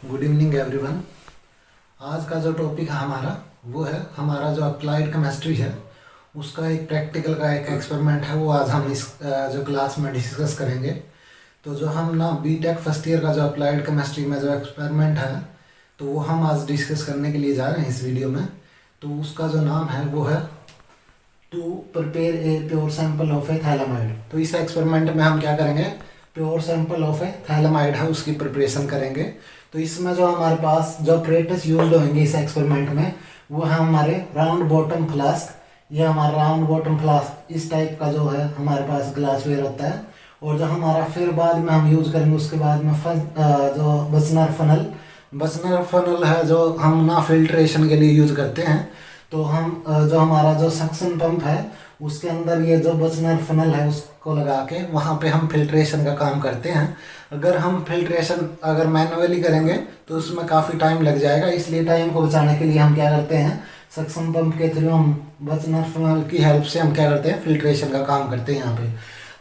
Good evening everyone. आज का जो टॉपिक है हमारा वो है हमारा जो अप्लाइड केमिस्ट्री है उसका एक प्रैक्टिकल का एक एक्सपेरिमेंट है। वो आज हम इस जो क्लास में डिस्कस करेंगे। तो जो हम ना बीटेक फर्स्ट ईयर का जो अप्लाइड केमिस्ट्री में जो एक्सपेरिमेंट है तो वो हम आज डिस्कस करने के लिए जा रहे हैं इस वीडियो में। तो उसका जो नाम है वो है to prepare a pure sample of a thalidomide. तो इस एक्सपेरिमेंट में हम क्या करेंगे, pure sample of a thalidomide है उसकी प्रिपरेशन करेंगे। तो इसमें जो हमारे पास जो apparatus यूज होंगे इस एक्सपेरिमेंट में वो है हमारे राउंड बॉटम फ्लास्क। ये हमारा राउंड बॉटम फ्लास्क इस टाइप का जो है हमारे पास ग्लासवेयर होता है। और जो हमारा फिर बाद में हम यूज करेंगे उसके बाद में जो बसनर फनल है जो हम ना फिल्ट्रेशन के लिए यूज करते हैं। तो हम जो हमारा जो सक्शन पंप है उसके अंदर ये जो बसनर फनल है उसको लगा के वहाँ पे हम फिल्ट्रेशन का काम करते हैं। अगर हम फिल्ट्रेशन अगर मैनुअली करेंगे तो उसमें काफ़ी टाइम लग जाएगा, इसलिए टाइम को बचाने के लिए हम क्या करते हैं, सक्शन पंप के थ्रू हम बसनर फनल की हेल्प से हम क्या करते हैं, फिल्ट्रेशन का काम करते हैं यहाँ पे।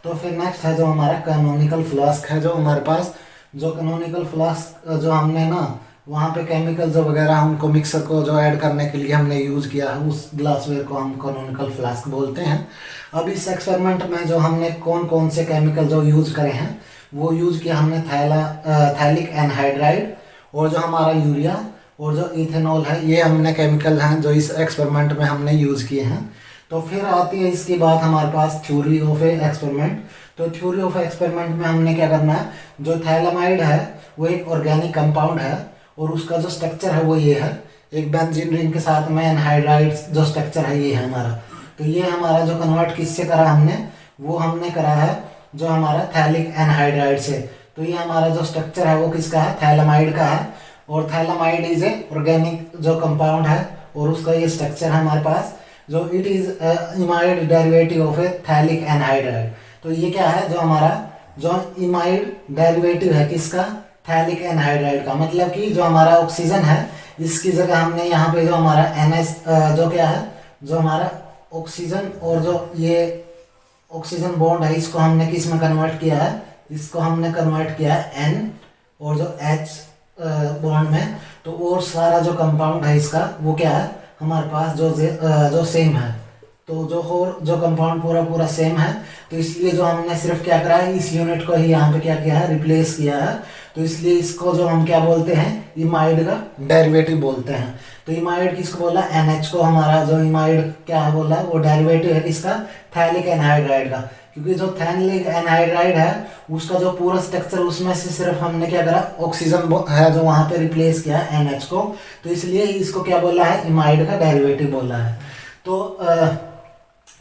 तो फिर नेक्स्ट है जो हमारा कैनोनिकल फ्लास्क है। जो हमारे पास जो कैनोनिकल फ्लास्क जो हमने ना वहाँ पे केमिकल जो वगैरह हमको मिक्सर को जो ऐड करने के लिए हमने यूज़ किया है उस ग्लासवेयर को हम कैनोनिकल फ्लास्क बोलते हैं। अब इस एक्सपेरिमेंट में जो हमने कौन कौन से केमिकल जो यूज़ करे हैं वो यूज़ किया हमने थैलिक एनहाइड्राइड और जो हमारा यूरिया और जो इथेनॉल है, ये हमने केमिकल हैं जो इस एक्सपेरिमेंट में हमने यूज़ किए हैं। तो फिर आती है इसके बाद हमारे पास थ्योरी ऑफ ए एक्सपेरिमेंट। तो थ्योरी ऑफ एक्सपेरिमेंट में हमने क्या करना है, जो थैलेमाइड है वो एक ऑर्गेनिक कंपाउंड है और उसका जो स्ट्रक्चर है वो ये है, एक बेंजीन रिंग के साथ में एनहाइड्राइड जो स्ट्रक्चर है ये है हमारा। तो ये हमारा जो कन्वर्ट किससे करा हमने, वो हमने करा है जो हमारा थैलिक एनहाइड्राइड से। तो ये हमारा जो स्ट्रक्चर है वो किसका है, थैलेमाइड का है। और थैलेमाइड इज ए ऑर्गेनिक जो कंपाउंड है और उसका ये स्ट्रक्चर है हमारे पास जो it is imide derivative of a phthalic anhydride. तो ये क्या है, जो हमारा जो इमाइड डेरिवेटिव है किसका, थैलिक एनहाइड्राइड का। मतलब कि जो हमारा ऑक्सीजन है इसकी जगह हमने यहाँ पे जो हमारा NH जो क्या है, जो हमारा ऑक्सीजन और जो ये ऑक्सीजन बॉन्ड है इसको हमने किस में कन्वर्ट किया है, इसको हमने कन्वर्ट किया है N और जो H बॉन्ड में। तो और सारा जो कंपाउंड है इसका वो क्या है हमारे पास जो सेम है। तो जो कंपाउंड पूरा सेम है। तो इसलिए जो हमने सिर्फ क्या करा है, इस यूनिट को ही यहाँ पे क्या किया है, रिप्लेस किया है। तो इसलिए इसको जो हम क्या बोलते हैं, इमाइड का डेरिवेटिव बोलते हैं। तो इमाइड किसको बोला, NH को। हमारा जो इमाइड क्या है बोला, वो डेरिवेटिव है किसका, थैलिक एनहाइड्राइड का। क्योंकि जो थैलिक एनहाइड्राइड है उसका जो पूरा स्ट्रक्चर उसमें से सिर्फ हमने क्या करा, ऑक्सीजन है जो वहाँ पे रिप्लेस किया है NH को। तो इसलिए इसको क्या बोला है, इमाइड का डेरिवेटिव बोला है। तो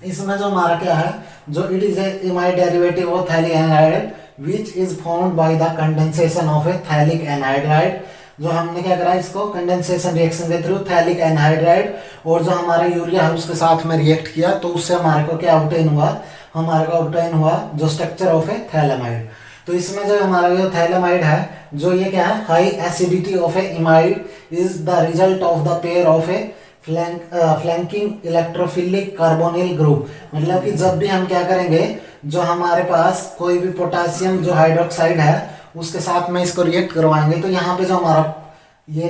इसमें जो हमारा क्या है, जो it is a imide derivative of phthalic anhydride which is formed by the condensation of a phthalic anhydride. जो हमने क्या करा, इसको कंडेंसेशन रिएक्शन के थ्रू थैलिक एनहाइड्राइड और जो हमारा यूरिया है उसके साथ में रिएक्ट किया। तो उससे हमारे को क्या ऑब्टेन हुआ, हमारे को ऑब्टेन हुआ जो स्ट्रक्चर ऑफ ए थैलेमाइड। तो इसमें जो हमारा जो थैलेमाइड है, जो ये क्या है, high acidity of a imide is the result of the pair of a flanking electrophilic carbonyl group. मतलब कि जब भी हम क्या करेंगे, जो हमारे पास कोई भी पोटासियम जो हाइड्रोक्साइड है उसके साथ में इसको रिएक्ट करवाएंगे तो यहाँ पे जो हमारा ये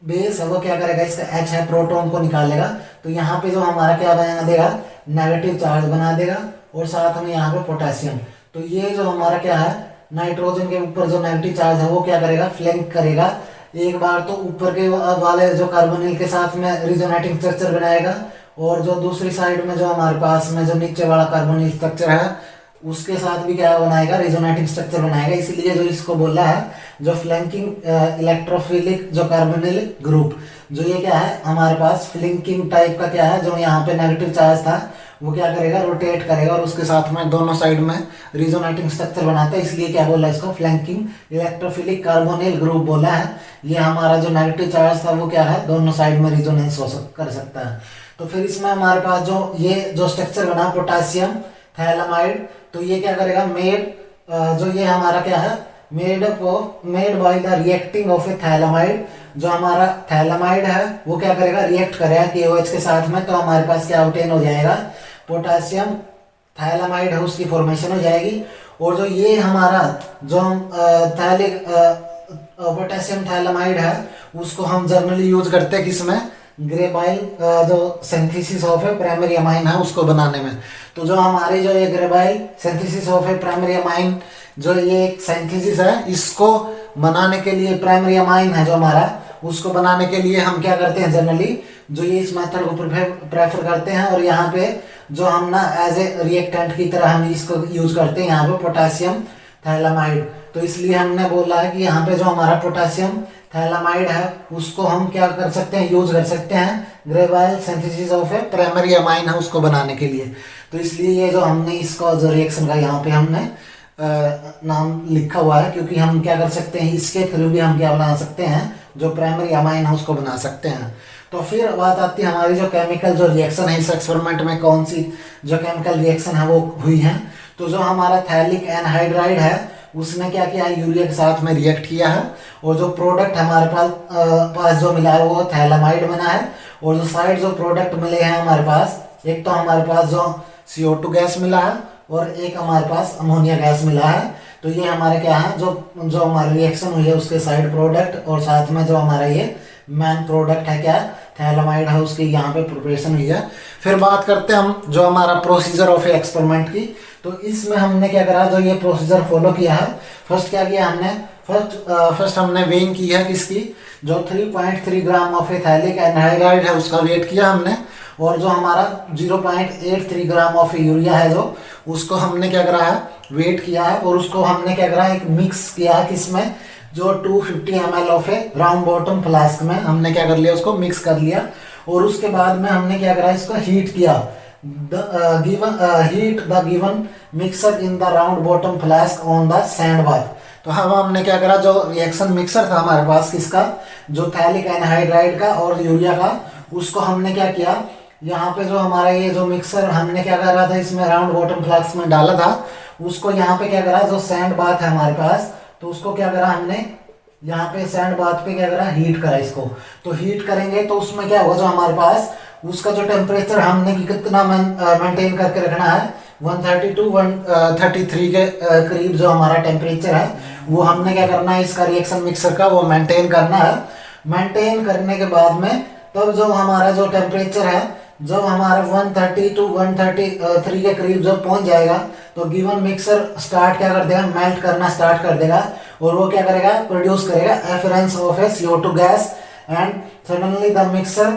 बेस है वो क्या करेगा, इसका H है, प्रोटॉन को निकालेगा। तो यहाँ पे जो हमारा क्या बना देगा, नेगेटिव चार्ज बना देगा और साथ में यहाँ पे पोटासियम। तो ये जो हमारा क्या है, नाइट्रोजन के ऊपर जो नेगेटिव चार्ज है वो क्या करेगा, फ्लैंक करेगा। एक बार तो ऊपर के वाले जो कार्बोनिल के साथ में रिजोनेटिंग स्ट्रक्चर बनाएगा और जो दूसरी साइड में जो हमारे पास में जो नीचे वाला कार्बोनिल स्ट्रक्चर है उसके साथ भी क्या बनाएगा, रिजोनेटिंग स्ट्रक्चर बनाएगा। इसलिए जो इसको बोला है जो फ्लैंकिंग इलेक्ट्रोफिलिक जो कार्बोनिल ग्रुप, जो ये क्या है हमारे पास फ्लैंकिंग टाइप का क्या है, जो यहाँ पे नेगेटिव चार्ज था वो क्या करेगा, रोटेट करेगा और उसके साथ में दोनों साइड में रिजोनेटिंग स्ट्रक्चर बनाता है। इसलिए क्या बोला इसको, फ्लैंकिंग इलेक्ट्रोफिलिक कार्बोनिल ग्रुप बोला है। ये हमारा जो नेगेटिव चार्ज था वो क्या है, दोनों साइड में रिजोनेंस कर सकता है। तो फिर इसमें हमारे पास जो ये जो स्ट्रक्चर बना पोटासियम थैलेमाइड, तो ये क्या करेगा, जो ये हमारा क्या है, made by the reacting of a phthalimide. जो हमारा थैलेमाइड है वो क्या करेगा, रिएक्ट करेगा KOH के साथ में। तो हमारे पास क्या ऑब्टेन हो जाएगा, पोटासियम थैलेमाइड है उसकी फॉर्मेशन हो जाएगी। और जो ये हमारा जो हम थैलिक पोटेशियम थाइलामाइड है उसको हम जनरली यूज करते हैं किसमें, ग्रेबाइल जो synthesis of a primary amine है उसको बनाने में। तो जो हमारे जो ये Gabriel synthesis of a primary amine जो ये एक सिंथेसिस है इसको बनाने के लिए, प्राइमरी अमाइन है जो हमारा, उसको बनाने के लिए हम क्या करते हैं जनरली जो ये इस मेथड को प्रेफर करते हैं। और यहाँ पे जो हम ना एज ए रिएक्टेंट की तरह हम इसको यूज करते हैं यहाँ पे पोटेशियम थैलामाइड। तो इसलिए हमने बोला है कि यहाँ पे जो हमारा पोटेशियम थैलामाइड है उसको हम क्या कर सकते हैं, यूज कर सकते हैं Gabriel synthesis of a primary amine है उसको बनाने के लिए। तो इसलिए ये जो हमने इसका जो रिएक्शन का यहाँ पे हमने नाम लिखा हुआ है, क्योंकि हम क्या कर सकते हैं इसके थ्रू भी हम क्या बना सकते हैं, जो प्राइमरी अमाइन है उसको बना सकते हैं। तो फिर बात आती है हमारी जो केमिकल जो रिएक्शन है इस एक्सपेरिमेंट में कौन सी जो केमिकल रिएक्शन है वो हुई है। तो जो हमारा थैलिक एनहाइड्राइड है उसने क्या किया, यूरिया के साथ में रिएक्ट किया है और जो प्रोडक्ट हमारे पास जो मिला है वो थैलामाइड बना है। और जो साइड जो प्रोडक्ट मिले हैं हमारे पास, एक तो हमारे पास जो CO2 गैस मिला है और एक हमारे पास अमोनिया गैस मिला है। तो ये हमारे क्या है, जो हमारी रिएक्शन हुई है उसके साइड प्रोडक्ट और साथ में जो हमारा ये मेन प्रोडक्ट है क्या, थैलामाइड है, उसकी यहाँ पे प्रिपरेशन हुई है। फिर बात करते हैं हम जो हमारा प्रोसीजर ऑफ एक्सपेरिमेंट की। तो इसमें हमने क्या करा, जो ये प्रोसीजर फॉलो किया है, फर्स्ट क्या किया हमने, फर्स्ट हमने वेइंग की है किसकी, जो 3.3 ग्राम ऑफ एथाइलिक एनहाइड्राइड है उसका वेट किया हमने। और जो हमारा 0.83 ग्राम ऑफ यूरिया है जो उसको हमने क्या करा है, वेट किया है। और उसको हमने क्या करा, एक मिक्स किया है किसमें, जो 250 ml of A round bottom flask में हमने क्या कर लिया, उसको मिक्स कर लिया। और उसके बाद में हमने क्या करा, इसको हीट किया, heat the given mixer in the round bottom flask on the sand bath. तो हमने क्या करा, जो रिएक्शन मिक्सर था हमारे पास किसका, जो थैलिक एनहाइड्राइड का और यूरिया का, उसको हमने क्या किया, यहाँ पे जो हमारा ये जो मिक्सर हमने क्या करा था इसमें राउंड बॉटम फ्लास्क में डाला था, उसको यहाँ पे क्या करा, जो सैंड बाथ है हमारे पास, तो उसको क्या करा हमने यहाँ पे सैंड बाथ पे क्या करा, हीट करा इसको। तो हीट करेंगे तो उसमें क्या होगा, जो हमारे पास उसका जो टेम्परेचर हमने कितना मेंटेन करके रखना है, 130 to 133 के करीब जो हमारा टेम्परेचर है वो हमने क्या करना है, इसका रिएक्शन मिक्सर का वो मेंटेन करना है। मेंटेन करने के बाद में तब जो हमारा जो टेम्परेचर है, जब हमारा 130 to 133 के करीब जब पहुंच जाएगा तो गिवन मिक्सर स्टार्ट क्या कर देगा, मेल्ट करना स्टार्ट कर देगा। और वो क्या करेगा, प्रोड्यूस करेगा effervescence of a CO2 gas and suddenly the mixer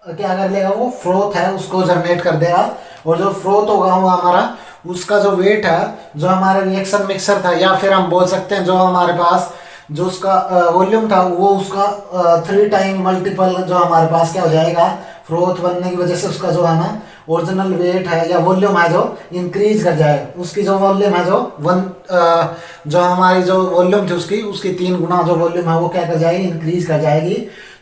क्या कर लेगा, वो फ्रोथ है उसको जनरेट कर देगा। और जो फ्रोथ होगा वो हमारा उसका जो वेट है, जो हमारा रिएक्शन मिक्सर था, या फिर हम बोल सकते हैं जो हमारे पास जो उसका वॉल्यूम था वो उसका 3 टाइम मल्टीपल जो हमारे पास क्या हो जाएगा, फ्रोथ बनने की वजह से उसका जो है ना ओरिजिनल वेट है या वॉल्यूम है जो इंक्रीज कर जाएगा। उसकी जो वॉल्यूम है जो हमारी जो वॉल्यूम थी उसकी 3 गुना जो वॉल्यूम है वो क्या कर जाएगी, इंक्रीज कर जाएगी।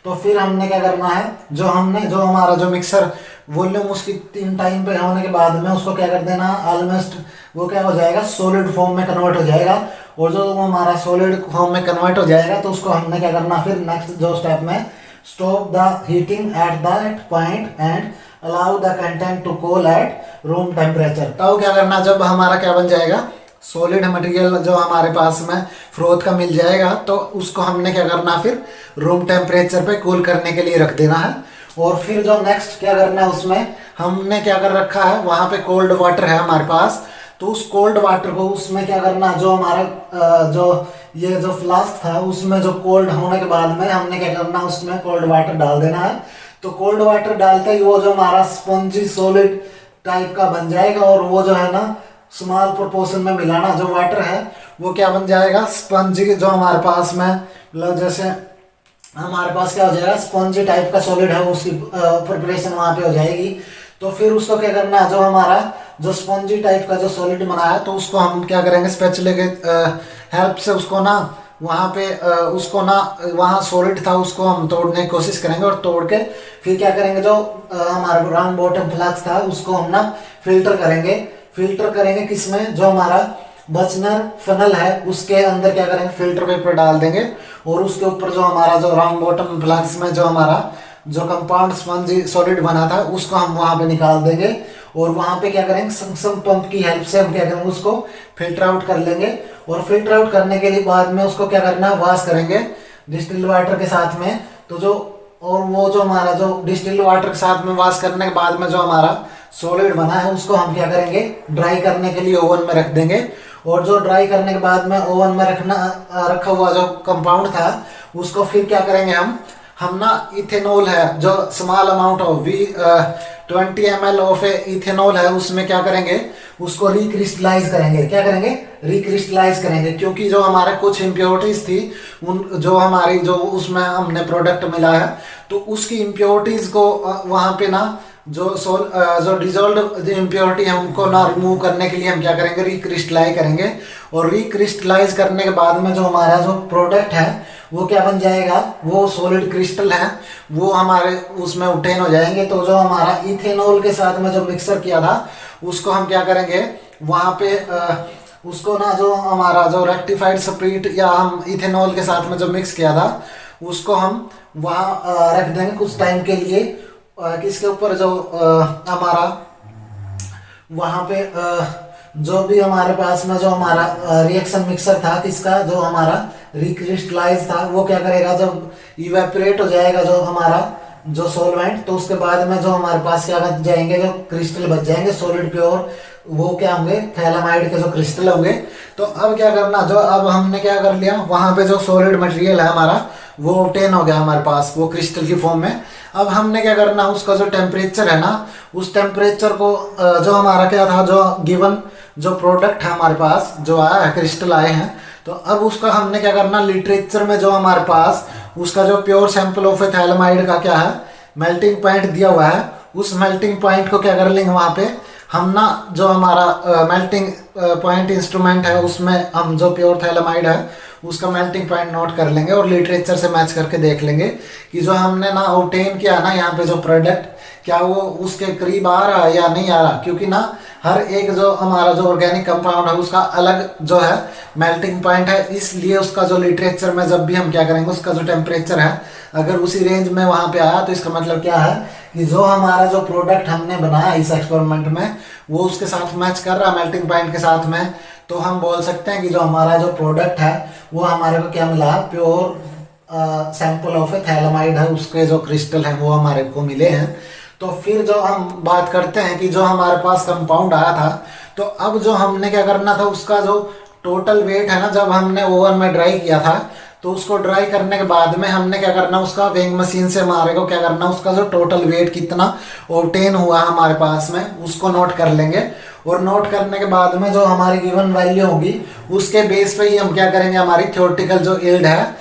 तो फिर हमने क्या करना है, जो हमारा जो मिक्सर वॉल्यूम उसकी 3 टाइम पे होने के बाद में उसको क्या कर देना, ऑलमोस्ट वो क्या हो जाएगा, सॉलिड फॉर्म में कन्वर्ट हो जाएगा। और जो वो हमारा सॉलिड फॉर्म में कन्वर्ट हो जाएगा तो उसको हमने क्या करना, फिर नेक्स्ट जो स्टेप में stop the heating at that point and allow the content to cool at room temperature. तो क्या करना, जब हमारा क्या बन जाएगा, सॉलिड मटेरियल जो हमारे पास में फ्रोथ का मिल जाएगा तो उसको हमने क्या करना, फिर रूम टेम्परेचर पे कूल करने के लिए रख देना है। और फिर जो नेक्स्ट क्या करना है, उसमें हमने क्या कर रखा है, वहां पे कोल्ड वाटर है हमारे पास, तो उस कोल्ड वाटर को उसमें क्या करना, जो हमारा जो फ्लास्क था उसमें जो कोल्ड होने के बाद में हमने क्या करना, उसमें कोल्ड वाटर डाल देना है। तो कोल्ड वाटर डालते ही वो जो हमारा स्पंजी सॉलिड टाइप का बन जाएगा और वो जो है ना स्मॉल प्रोपोर्शन में मिलाना जो वाटर है वो क्या बन जाएगा, स्पंजी जो हमारे पास में मतलब जैसे हमारे पास क्या हो जाएगा, स्पंजी टाइप का सॉलिड है उसकी प्रिपरेशन वहां पे हो जाएगी। तो फिर उसको क्या करना है, जो हमारा जो स्पंजी टाइप का जो सॉलिड बना है तो उसको हम क्या करेंगे, स्पैचुले के हेल्प से उसको ना वहाँ पे उसको ना वहाँ सॉलिड था उसको हम तोड़ने की कोशिश करेंगे। और तोड़ के फिर क्या करेंगे, जो हमारा राउंड बॉटम फ्लास्क था उसको हम ना फिल्टर करेंगे किसमें, जो हमारा बर्नर फनल है उसके अंदर क्या करेंगे, फिल्टर पेपर डाल देंगे। और उसके ऊपर जो हमारा जो राउंड बॉटम फ्लास्क में जो हमारा जो कंपाउंड स्पंजी सॉलिड बना था उसको हम वहाँ पे निकाल देंगे। और वहां पे क्या करेंगे, सक्शन पंप की हेल्प से हम क्या करेंगे, उसको फिल्टर आउट कर लेंगे। और फिल्टर आउट करने के लिए बाद में उसको क्या करना है, वॉश करेंगे डिस्टिल वाटर के साथ में। तो जो और वो जो हमारा जो डिस्टिल वाटर के साथ में वॉश करने के बाद में जो हमारा सॉलिड बना है उसको हम क्या करेंगे, ड्राई करने के लिए ओवन में रख देंगे। और जो ड्राई करने के बाद में ओवन में रखा हुआ जो कंपाउंड था उसको फिर क्या करेंगे, हम ना इथेनॉल है जो small amount of 20 ml of ethanol है, उसमें क्या करेंगे, उसको रिक्रिस्टलाइज करेंगे। क्या करेंगे, रिक्रिस्टलाइज करेंगे। क्योंकि जो हमारे कुछ इम्प्योरिटीज थी उन जो हमारी जो उसमें हमने प्रोडक्ट मिला है तो उसकी इम्प्योरिटीज को वहां पे ना जो डिजोल्व इम्प्योरिटी है उनको ना रिमूव करने के लिए हम क्या करेंगे, रिक्रिस्टलाइज करेंगे। और रिक्रिस्टलाइज करने के बाद में जो हमारा जो प्रोडक्ट है वो क्या बन जाएगा, वो सॉलिड क्रिस्टल है, वो हमारे उसमें ऑब्टेन हो जाएंगे। तो जो हमारा इथेनॉल के साथ में जो मिक्सर किया था उसको हम क्या करेंगे, वहाँ पे उसको ना जो हमारा जो रेक्टिफाइड स्प्रिट या हम इथेनॉल के साथ में जो मिक्स किया था उसको हम वहाँ रख देंगे कुछ टाइम के लिए। किसके ऊपर, जो हमारा वहाँ पे जो भी हमारे पास में जो हमारा रिएक्शन मिक्सर था किसका, जो हमारा रिक्रिस्टलाइज था, वो क्या करेगा, जब इवेपोरेट हो जाएगा जो हमारा जो सॉल्वेंट, तो उसके बाद में जो हमारे पास क्या बच जाएंगे, जो क्रिस्टल बच जाएंगे सॉलिड प्योर, वो क्या होंगे, थैलामाइड के जो क्रिस्टल होंगे। तो अब क्या करना, जो अब हमने क्या कर लिया, वहां पे जो सॉलिड मटेरियल है हमारा वो ऑब्टेन हो गया हमारे पास, वो क्रिस्टल की फॉर्म में। अब हमने क्या करना, उसका जो टेम्परेचर है ना, उस टेम्परेचर को जो हमारा क्या था, जो गिवन जो प्रोडक्ट है हमारे पास जो आया है, क्रिस्टल आए हैं, तो अब उसका हमने क्या करना, लिटरेचर में जो हमारे पास उसका जो प्योर सैंपल ऑफ थैलामाइड का क्या है, मेल्टिंग पॉइंट दिया हुआ है, उस मेल्टिंग पॉइंट को क्या कर लेंगे, वहाँ पे हम ना जो हमारा मेल्टिंग पॉइंट इंस्ट्रूमेंट है उसमें हम जो प्योर थैलामाइड है उसका मेल्टिंग पॉइंट नोट कर लेंगे और लिटरेचर से मैच करके देख लेंगे कि जो हमने ना ऑब्टेन किया ना यहाँ पे जो प्रोडक्ट, क्या वो उसके करीब आ रहा है या नहीं आ रहा। क्योंकि ना हर एक जो हमारा जो ऑर्गेनिक कंपाउंड है उसका अलग जो है मेल्टिंग पॉइंट है, इसलिए उसका जो लिटरेचर में जब भी हम क्या करेंगे, उसका जो टेम्परेचर है अगर उसी रेंज में वहाँ पे आया तो इसका मतलब क्या है कि जो हमारा जो प्रोडक्ट हमने बनाया इस एक्सपेरिमेंट में वो उसके साथ मैच कर रहा है मेल्टिंग पॉइंट के साथ में। तो हम बोल सकते हैं कि जो हमारा जो प्रोडक्ट है वो हमारे को क्या मिला, प्योर सैंपल ऑफ थैलामाइड है, उसके जो क्रिस्टल हैं वो हमारे को मिले हैं। तो फिर जो हम बात करते हैं कि जो हमारे पास कंपाउंड आया था, तो अब जो हमने क्या करना था, उसका जो टोटल वेट है ना, जब हमने ओवन में ड्राई किया था तो उसको ड्राई करने के बाद में हमने क्या करना, उसका वेइंग मशीन से हमारे को क्या करना, उसका जो टोटल वेट कितना ऑब्टेन हुआ हमारे पास में उसको नोट कर लेंगे। और नोट करने के बाद में जो हमारी गिवन वैल्यू होगी उसके बेस पे ही हम क्या करेंगे, हमारी थ्योरेटिकल जो यील्ड है,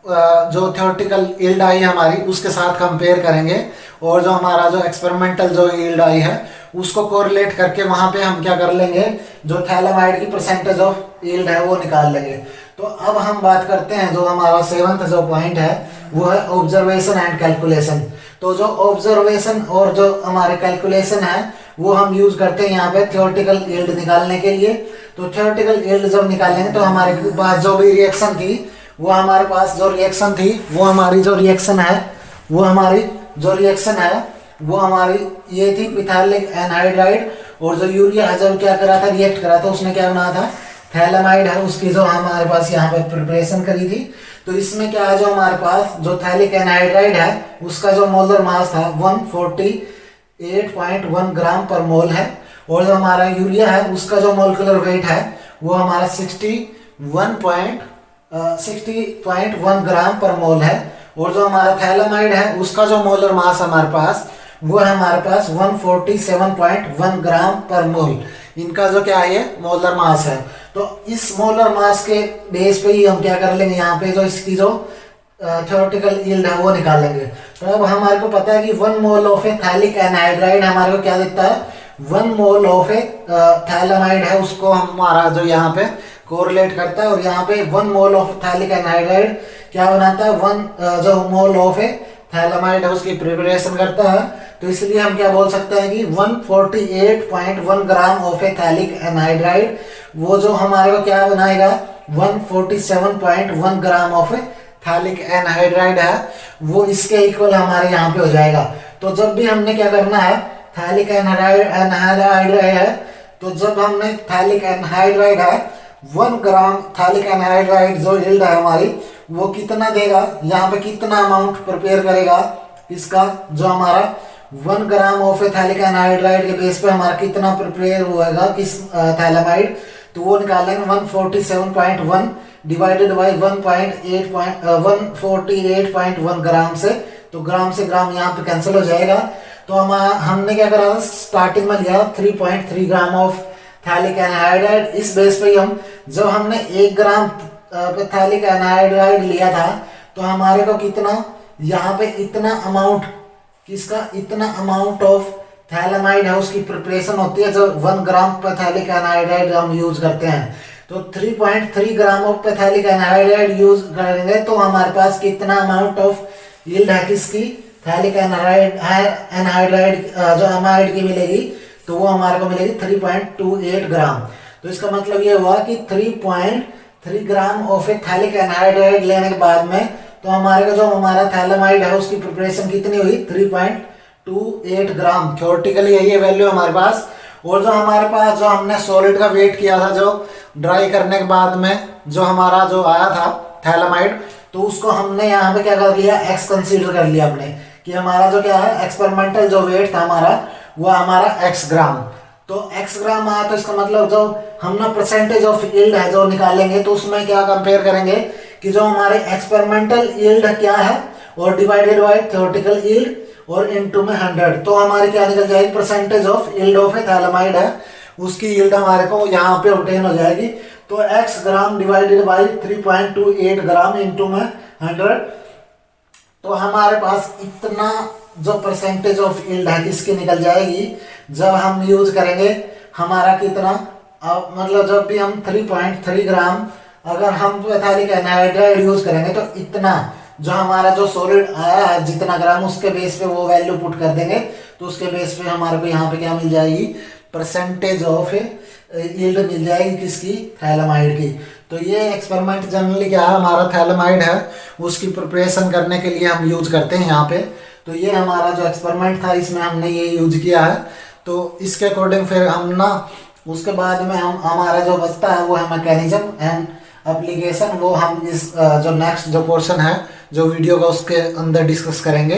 जो थ्योरेटिकल यील्ड आई हमारी उसके साथ कंपेयर करेंगे और जो हमारा जो एक्सपेरिमेंटल जो यील्ड आई है उसको कोरिलेट करके वहां पे हम क्या कर लेंगे, जो थैलामाइड की परसेंटेज ऑफ यील्ड है वो निकाल लेंगे। तो अब हम बात करते हैं जो हमारा सेवंथ जो पॉइंट है वो है ऑब्जर्वेशन एंड कैलकुलेशन। तो जो ऑब्जर्वेशन और जो हमारे कैलकुलेशन है वो हम यूज करते हैं यहाँ पे थ्योरेटिकल यील्ड निकालने के लिए। तो थ्योरेटिकल यील्ड जब निकालेंगे तो हमारे पास जो भी रिएक्शन थी वो हमारे पास जो रिएक्शन थी वो हमारी जो रिएक्शन है वो हमारी जो रिएक्शन है वो हमारी ये थी मिथाइलिक एनहाइड्राइड। और जो यूरिया है जब क्या करा था, रिएक्ट करा था, उसने क्या बनाया था, थैलामाइड है, उसकी जो हमारे पास यहाँ पे प्रिपरेशन करी थी। तो इसमें क्या है, जो हमारे पास जो थैलिक एनहाइड्राइड है उसका जो मोलर मास था 148.1 ग्राम पर मोल है। और जो हमारा यूरिया है उसका जो मोलिकुलर वेट है वो हमारा 60.1 ग्राम पर मोल है। और जो हमारा थैलामाइड है उसका जो मोलर मास हमारे पास वो है हमारे पास 147.1 ग्राम पर मोल। इनका जो क्या है, मोलर मास है। तो इस मोलर मास के बेस पे ही हम क्या कर लेंगे, यहाँ पे जो इसकी जो थ्योरेटिकल यील्ड है वो निकालेंगे। तो अब हमारे को पता है कि 1 mole of a phthalic anhydride हमारे को क्या देता है, 1 मोल ऑफ ए थैलामाइड है, उसको हमारा जो यहाँ पे कोरिलेट करता है। और यहाँ पे 1 मोल ऑफ थैलिक एनहाइड्राइड क्या बनाता है, 1 जो मोल ऑफ ए थैलामाइड है उसकी प्रिपरेशन करता है। तो इसलिए हम क्या बोल सकते हैं कि 148.1 gram of a phthalic anhydride वो जो हमारे को क्या बनाएगा, 147.1 gram of a phthalic anhydride है, वो इसके इक्वल हमारे यहाँ पे हो जाएगा। तो जब भी हमने क्या करना है, थैलिक एनहाइड्राइड है, तो जब हमने थैलिक एनहाइड्राइड है 1 ग्राम थैलिक एनहाइड्राइड जो यील्ड है हमारी वो कितना देगा, यहाँ पे कितना अमाउंट प्रिपेयर करेगा इसका, जो हमारा 1 ग्राम ऑफ थैलिक एनहाइड्राइड के बेस पे हमारा कितना प्रिपेयर होगा किस थैलेमाइड, तो वो निकालेंगे 147.1 डिवाइडेड बाई 148.1 ग्राम से, तो ग्राम से ग्राम यहाँ पे कैंसिल हो जाएगा। तो हमने क्या करा, स्टार्टिंग में लिया 3.3 ग्राम ऑफ थैलिक एनहाइड्राइड। इस बेस पे हम जब हमने 1 ग्राम थैलिक एनहाइड्राइड लिया था तो हमारे को कितना यहाँ पे इतना अमाउंट किसका, इतना अमाउंट ऑफ थैलेमाइड है उसकी प्रिपरेशन होती है जब 1 ग्राम पैथेलिक एनहाइड्राइड हम यूज करते हैं। तो 3.3 ग्राम ऑफ पैथेलिक एनहाइड्राइड यूज करेंगे तो हमारे पास कितना अमाउंट ऑफ यील्ड है किसकी, थैलिक एनहाइड्राइड जो अमाइड की मिलेगी, तो वो हमारे को मिलेगी 3.28 ग्राम। तो इसका मतलब ये हुआ कि 3.3 gram of a phthalic anhydride लेने के बाद में तो हमारे का जो हमारा थैलेमाइड है उसकी प्रिपरेशन कितनी हुई, 3.28 ग्राम। थ्योरेटिकली यही वैल्यू हमारे पास। और जो हमारे पास जो हमने सॉलिड का वेट किया था, जो ड्राई करने के बाद में जो हमारा जो आया था थैलेमाइड, तो उसको हमने यहाँ पे क्या कर लिया, एक्स कंसीडर कर लिया हमने, कि हमारा जो क्या है एक्सपेरिमेंटल जो वेट था हमारा वो हमारा x ग्राम। तो x ग्राम आया तो इसका मतलब जो हम ना परसेंटेज ऑफ यील्ड है जो निकालेंगे तो उसमें क्या कंपेयर करेंगे कि जो हमारे एक्सपेरिमेंटल यील्ड क्या है और डिवाइडेड बाय थ्योरेटिकल यील्ड और इनटू में 100, तो हमारी क्या निकल जाएगी, percentage of yield of a thalidomide है उसकी यील्ड हमारे को यहाँ पे ऑब्टेन हो जाएगी। तो x gram divided by 3.28 gram into में 100, तो हमारे पास इतना जो परसेंटेज ऑफ यील्ड है किसकी निकल जाएगी जब हम यूज करेंगे हमारा कितना, मतलब जब भी हम 3.3 ग्राम अगर हम थैलिक एनहाइड्राइड यूज करेंगे तो इतना जो हमारा जो सॉलिड आया है जितना ग्राम उसके बेस पे वो वैल्यू पुट कर देंगे, तो उसके बेस पे हमारे को यहाँ पे क्या मिल जाएगी, परसेंटेज ऑफ यील्ड मिल जाएगी किसकी, थैलेमाइड की। तो ये एक्सपेरिमेंट जनरली क्या है, हमारा थैलेमाइड है उसकी प्रिपरेशन करने के लिए हम यूज करते हैं यहाँ पे। तो ये हमारा जो एक्सपेरिमेंट था इसमें हमने ये यूज किया है। तो इसके अकॉर्डिंग फिर हम ना उसके बाद में हम हमारा जो बचता है वो है मैकेनिज्म एंड एप्लीकेशन, वो हम इस जो नेक्स्ट जो पोर्शन है जो वीडियो का उसके अंदर डिस्कस करेंगे।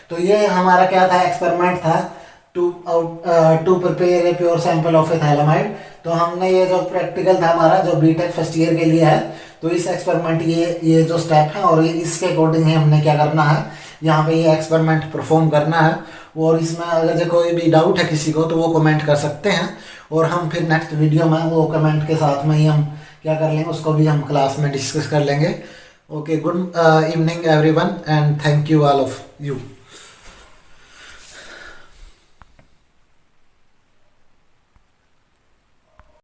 तो ये हमारा क्या था, एक्सपेरिमेंट था to prepare a pure sample of a thalidomide. तो हमने ये जो प्रैक्टिकल था हमारा जो बीटेक फर्स्ट ईयर के लिए है, तो इस एक्सपेरिमेंट ये जो स्टेप है और इसके अकॉर्डिंग ही हमने क्या करना है, यहाँ पे ये एक्सपेरिमेंट परफॉर्म करना है। और इसमें अगर जो कोई भी डाउट है किसी को तो वो कमेंट कर सकते हैं और हम फिर नेक्स्ट वीडियो में वो कमेंट के साथ में ही हम क्या कर लेंगे, उसको भी हम क्लास में डिस्कस कर लेंगे। Okay, good evening everyone and thank you all of you.